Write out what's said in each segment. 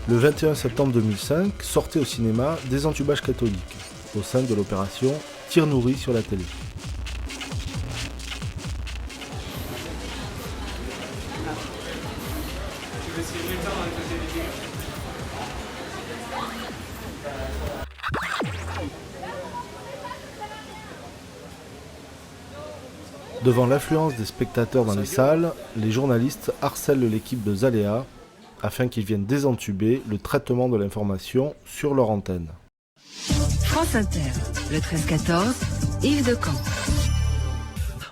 Le 21 septembre 2005, sortait au cinéma Désentubage cathodique, au sein de l'opération Tir nourri sur la télé. Devant l'affluence des spectateurs dans les salles, les journalistes harcèlent l'équipe de Zaléa afin qu'ils viennent désentuber le traitement de l'information sur leur antenne. France Inter, le 13-14, Yves de Caen.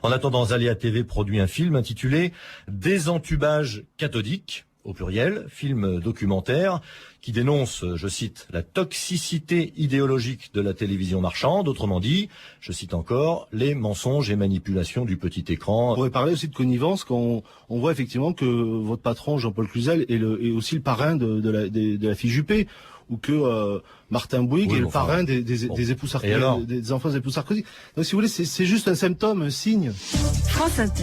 En attendant, Zaléa TV produit un film intitulé Désentubage cathodique, au pluriel, film documentaire, qui dénonce, je cite, la toxicité idéologique de la télévision marchande, autrement dit, je cite encore, les mensonges et manipulations du petit écran. On pourrait parler aussi de connivence quand on voit effectivement que votre patron, Jean-Paul Cluzel, est aussi le parrain de la fille Juppé, ou que Martin Bouygues est le parrain des époux Sarkozy, des enfants des époux Sarkozy. Donc si vous voulez, c'est juste un symptôme, un signe. France Inter,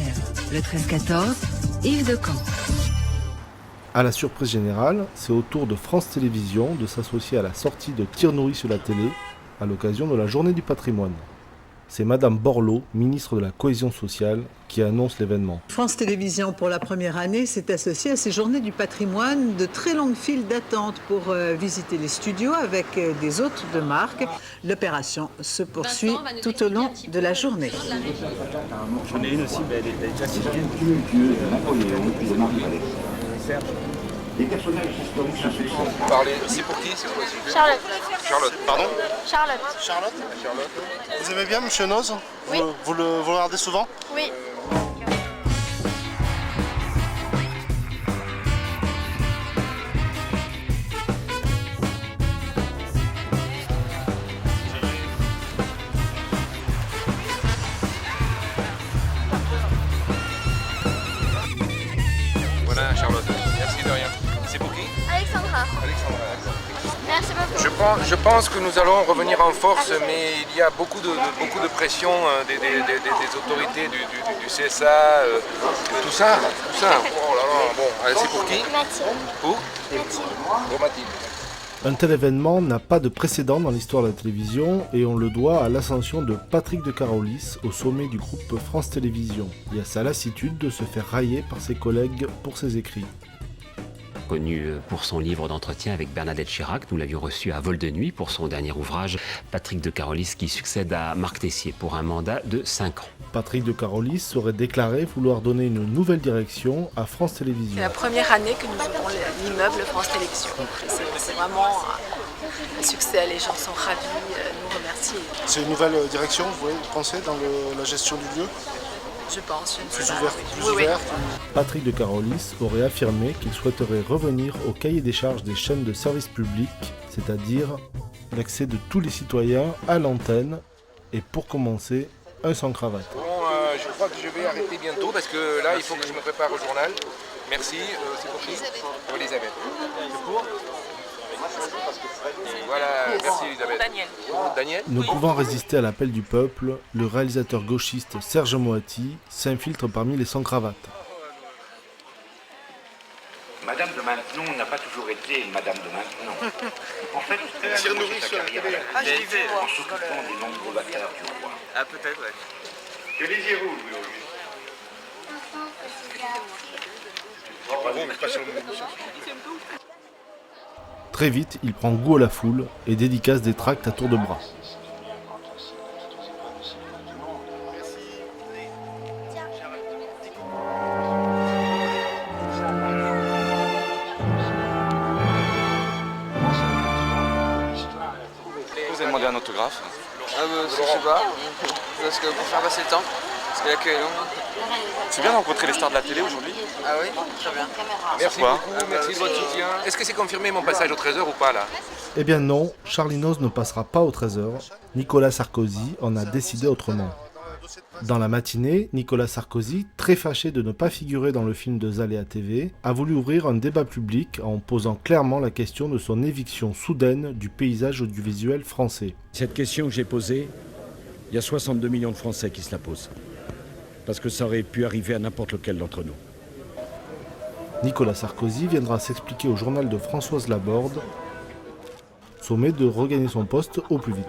le 13-14, Yves de Caen. À la surprise générale, c'est au tour de France Télévisions de s'associer à la sortie de Tir nourri sur la télé à l'occasion de la Journée du patrimoine. C'est Madame Borloo, ministre de la Cohésion sociale, qui annonce l'événement. France Télévisions, pour la première année, s'est associée à ces Journées du patrimoine, de très longues files d'attente pour visiter les studios avec des hôtes de marque. L'opération se poursuit tout au long de la journée. J'en ai une aussi, mais elle est déjà Les personnages historiques sont Parlez, c'est pour qui? C'est quoi? Charlotte. Charlotte, pardon? Charlotte. Charlotte. Vous aimez bien Monsieur Noz? Oui. Vous le regardez souvent? Oui. Voilà, Charlotte. Merci de rien. C'est pour qui? Alexandra. Alexandra. Merci beaucoup. Je pense que nous allons revenir en force, mais il y a beaucoup de pression des autorités du CSA, tout ça. Oh là là, bon, allez, c'est pour qui? Mathilde. Pour? Pour Mathilde. Un tel événement n'a pas de précédent dans l'histoire de la télévision et on le doit à l'ascension de Patrick de Carolis au sommet du groupe France Télévisions et à sa lassitude de se faire railler par ses collègues pour ses écrits. Connu pour son livre d'entretien avec Bernadette Chirac, nous l'avions reçu à Vol de nuit pour son dernier ouvrage, Patrick de Carolis qui succède à Marc Tessier pour un mandat de 5 ans. Patrick de Carolis aurait déclaré vouloir donner une nouvelle direction à France Télévisions. C'est la première année que nous ouvrons l'immeuble France Télévisions. C'est vraiment un succès, les gens sont ravis, nous remercient. C'est une nouvelle direction, vous pensez, dans la gestion du lieu? Je pense, je ne sais pas. Plus ouverte. Patrick de Carolis aurait affirmé qu'il souhaiterait revenir au cahier des charges des chaînes de service public, c'est-à-dire l'accès de tous les citoyens à l'antenne et pour commencer, un sans cravate. Bon, je crois que je vais arrêter bientôt parce que là, il faut que je me prépare au journal. Merci, c'est pour qui? Pour Elisabeth. C'est pour? Voilà, merci Elisabeth. Daniel. Ne pouvant résister à l'appel du peuple, le réalisateur gauchiste Serge Moati s'infiltre parmi les sans-cravates. Madame de Maintenon n'a pas toujours été Madame de Maintenon. En fait, elle a commencé sa carrière en s'occupant des nombreux affaires du roi. Ah, peut-être, ouais. Que désirez-vous, Louis Auguste? Très vite, il prend goût à la foule et dédicace des tracts à tour de bras. Vous avez demandé un autographe? Je sais pas, parce que pour faire passer le temps, parce que la queue est longue. C'est bien de rencontrer les stars de la télé aujourd'hui. Ah oui, très bien. Merci beaucoup, merci de votre soutien. Est-ce que c'est confirmé mon passage au 13h ou pas là? Eh bien non, Charlie Noz ne passera pas au 13h. Nicolas Sarkozy en a décidé autrement. Dans la matinée, Nicolas Sarkozy, très fâché de ne pas figurer dans le film de Zaléa TV, a voulu ouvrir un débat public en posant clairement la question de son éviction soudaine du paysage audiovisuel français. Cette question que j'ai posée, il y a 62 millions de Français qui se la posent. Parce que ça aurait pu arriver à n'importe lequel d'entre nous. Nicolas Sarkozy viendra s'expliquer au journal de Françoise Laborde, sommet de regagner son poste au plus vite.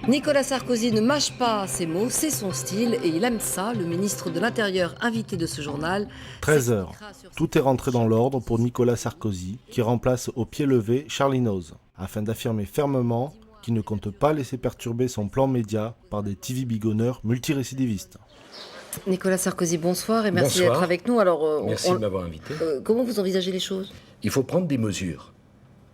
Nicolas Sarkozy ne mâche pas ses mots, c'est son style et il aime ça, le ministre de l'Intérieur invité de ce journal. 13h, tout est rentré dans l'ordre pour Nicolas Sarkozy, qui remplace au pied levé Charlie Noz, afin d'affirmer fermement qu'il ne compte pas laisser perturber son plan média par des TV bigonneurs multirécidivistes. Nicolas Sarkozy, bonsoir et merci Bonsoir. d'être avec nous. Alors, Merci de m'avoir invité. Comment vous envisagez les choses? Il faut prendre des mesures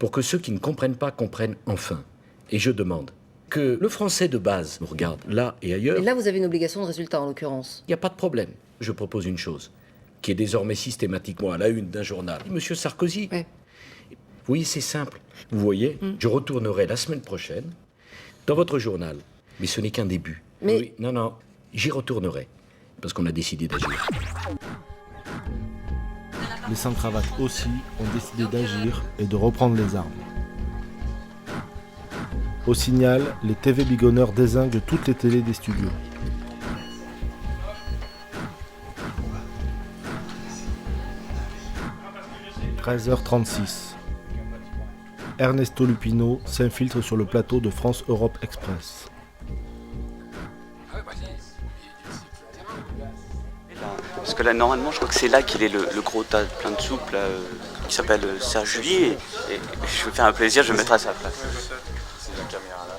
pour que ceux qui ne comprennent pas comprennent enfin. Et je demande que le français de base nous regarde là et ailleurs. Et là, vous avez une obligation de résultat, en l'occurrence. Il n'y a pas de problème. Je propose une chose, qui est désormais systématiquement à la une d'un journal. Monsieur Sarkozy. Ouais. Oui, c'est simple. Vous voyez, je retournerai la semaine prochaine dans votre journal. Mais ce n'est qu'un début. Mais... Oui, non, j'y retournerai. Parce qu'on a décidé d'agir. Les sans-cravates aussi ont décidé d'agir et de reprendre les armes. Au signal, les TV bigonneurs dézinguent toutes les télés des studios. « 13h36. Ernesto Lupino s'infiltre sur le plateau de France Europe Express. Parce que là, normalement, je crois que c'est là qu'il est le gros tas plein de soupe, là, qui s'appelle Serge Julie, et je vais faire un plaisir, je vais mettre à sa place. C'est la caméra là.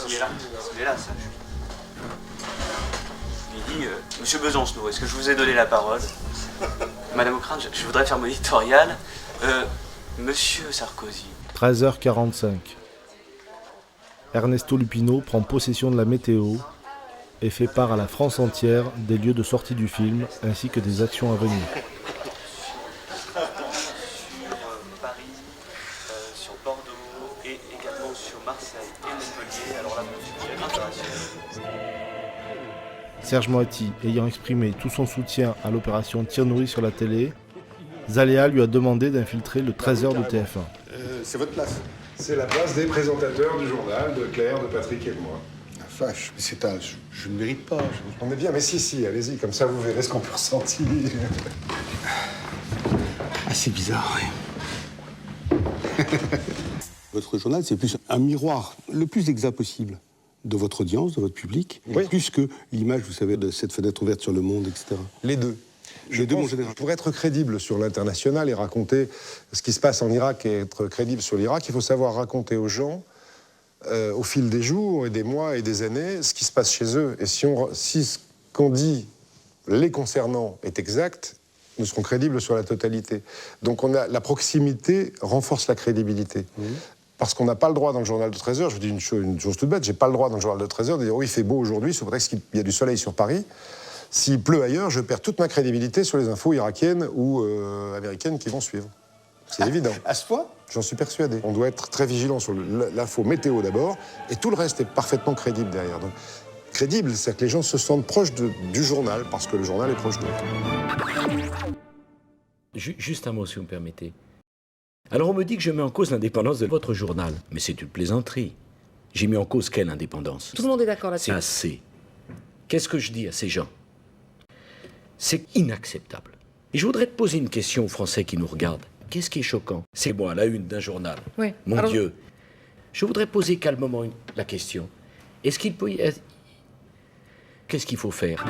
Il est là, Serge. Il dit, Monsieur Besancenot, est-ce que je vous ai donné la parole? Madame Ockrent, je voudrais faire mon éditorial. Monsieur Sarkozy. 13h45. Ernesto Lupino prend possession de la météo et fait part à la France entière des lieux de sortie du film ainsi que des actions à venir. Sur Paris, sur Bordeaux et également sur Marseille et Montpellier. Alors là, Serge Moati ayant exprimé tout son soutien à l'opération Tir-Nourri sur la télé, Zaléa lui a demandé d'infiltrer le 13h de TF1. C'est votre place. C'est la place des présentateurs du journal, de Claire, de Patrick et de moi. La vache, mais c'est un... Je ne mérite pas. On est bien, mais si, allez-y, comme ça vous verrez ce qu'on peut ressentir. Ah, c'est bizarre, oui. Votre journal, c'est plus un miroir le plus exact possible de votre audience, de votre public, plus que l'image, vous savez, de cette fenêtre ouverte sur le monde, etc. Les deux. Pour être crédible sur l'international et raconter ce qui se passe en Irak et être crédible sur l'Irak, il faut savoir raconter aux gens, au fil des jours et des mois et des années, ce qui se passe chez eux. Et si ce qu'on dit les concernant est exact, nous serons crédibles sur la totalité. Donc la proximité renforce la crédibilité. Parce qu'on n'a pas le droit dans le journal de 13h, je vous dis une chose toute bête, j'ai pas le droit dans le journal de 13h de dire « oui, il fait beau aujourd'hui, sous prétexte qu'il y a du soleil sur Paris ». S'il pleut ailleurs, je perds toute ma crédibilité sur les infos irakiennes ou américaines qui vont suivre. C'est évident. À ce point? J'en suis persuadé. On doit être très vigilant sur l'info météo d'abord, et tout le reste est parfaitement crédible derrière. Donc, crédible, c'est que les gens se sentent proches du journal, parce que le journal est proche d'eux. Juste un mot, si vous me permettez. Alors on me dit que je mets en cause l'indépendance de votre journal. Mais c'est une plaisanterie. J'ai mis en cause quelle indépendance? Tout le monde est d'accord là-dessus. C'est assez. Qu'est-ce que je dis à ces gens? C'est inacceptable. Et je voudrais te poser une question aux Français qui nous regardent. Qu'est-ce qui est choquant? C'est moi, à la une d'un journal. Oui. Mon Dieu. Je voudrais poser calmement la question. Est-ce qu'il peut y... Qu'est-ce qu'il faut faire?